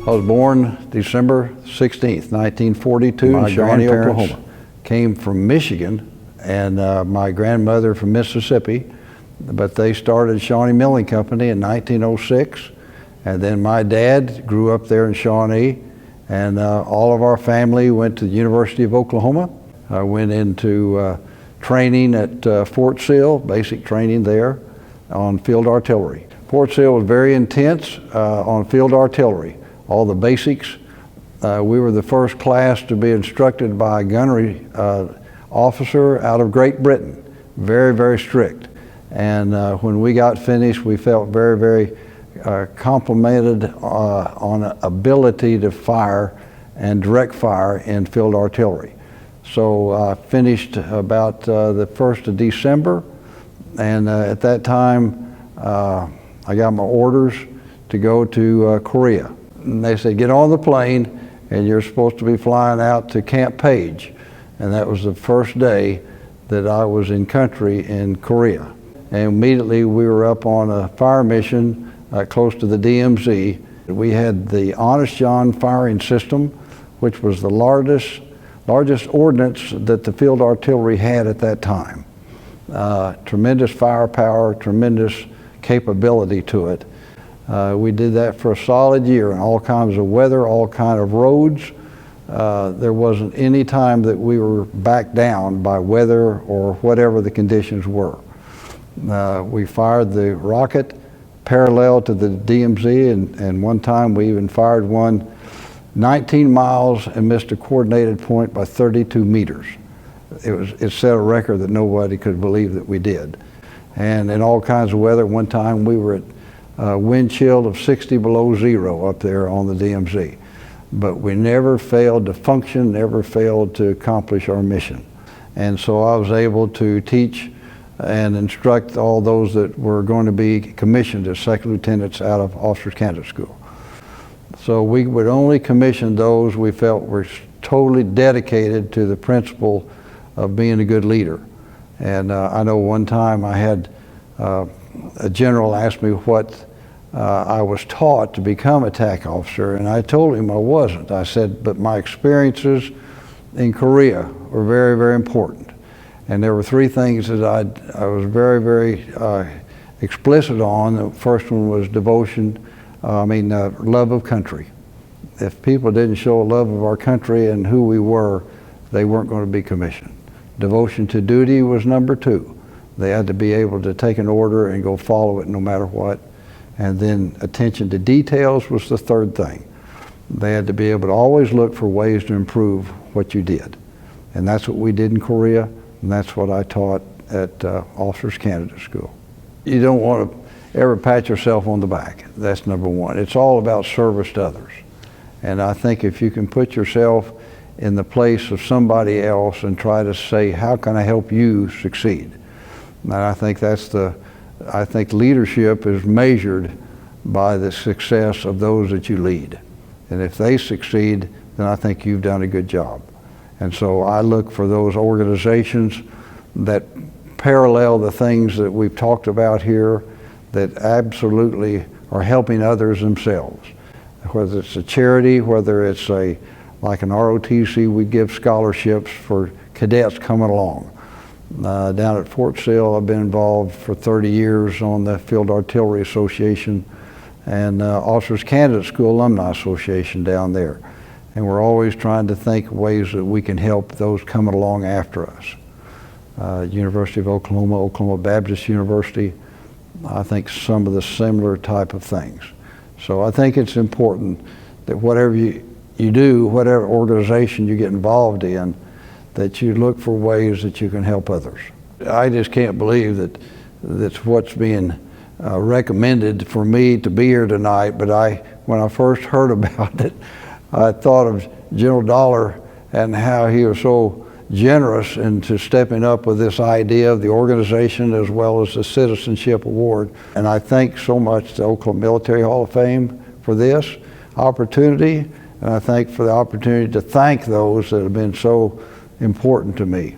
I was born December 16th, 1942 in Shawnee, Oklahoma. Came from Michigan, and my grandmother from Mississippi, but they started Shawnee Milling Company in 1906, and then my dad grew up there in Shawnee, and all of our family went to the University of Oklahoma. I went into training at Fort Sill, basic training there on field artillery. Fort Sill was very intense on field artillery. All the basics. We were the first class to be instructed by a gunnery officer out of Great Britain. Very, very strict. And when we got finished, we felt very, very complimented on ability to fire and direct fire in field artillery. So I finished about the 1st of December, and at that time I got my orders to go to Korea. And they said, get on the plane and you're supposed to be flying out to Camp Page. And that was the first day that I was in country in Korea. And immediately we were up on a fire mission close to the DMZ. We had the Honest John firing system, which was the largest ordnance that the field artillery had at that time. Tremendous firepower, tremendous capability to it. We did that for a solid year in all kinds of weather, all kinds of roads. There wasn't any time that we were backed down by weather or whatever the conditions were. We fired the rocket parallel to the DMZ, and one time we even fired one 19 miles and missed a coordinated point by 32 meters. It set a record that nobody could believe that we did. And in all kinds of weather, one time we were at wind chill of 60 below zero up there on the DMZ. But we never failed to function, never failed to accomplish our mission. And so I was able to teach and instruct all those that were going to be commissioned as second lieutenants out of Officers Candidate School. So we would only commission those we felt were totally dedicated to the principle of being a good leader. And I know one time I had a general asked me what I was taught to become a TAC officer, and I told him I wasn't. I said, but my experiences in Korea were very, very important. And there were three things that I was very, very explicit on. The first one was devotion, love of country. If people didn't show a love of our country and who we were, they weren't going to be commissioned. Devotion to duty was number two. They had to be able to take an order and go follow it no matter what. And then attention to details was the third thing. They had to be able to always look for ways to improve what you did. And that's what we did in Korea, and that's what I taught at Officers Candidate School. You don't want to ever pat yourself on the back. That's number one. It's all about service to others. And I think if you can put yourself in the place of somebody else and try to say, how can I help you succeed? And I think leadership is measured by the success of those that you lead. And if they succeed, then I think you've done a good job. And so I look for those organizations that parallel the things that we've talked about here, that absolutely are helping others themselves. Whether it's a charity, whether it's like an ROTC, we give scholarships for cadets coming along. Down at Fort Sill, I've been involved for 30 years on the Field Artillery Association and Officers Candidate School Alumni Association down there. And we're always trying to think of ways that we can help those coming along after us. University of Oklahoma, Oklahoma Baptist University, I think some of the similar type of things. So I think it's important that whatever you do, whatever organization you get involved in, that you look for ways that you can help others. I just can't believe that that's what's being recommended for me to be here tonight, but when I first heard about it, I thought of General Dollar and how he was so generous into stepping up with this idea of the organization as well as the Citizenship Award. And I thank so much the Oklahoma Military Hall of Fame for this opportunity, and I thank for the opportunity to thank those that have been so important to me.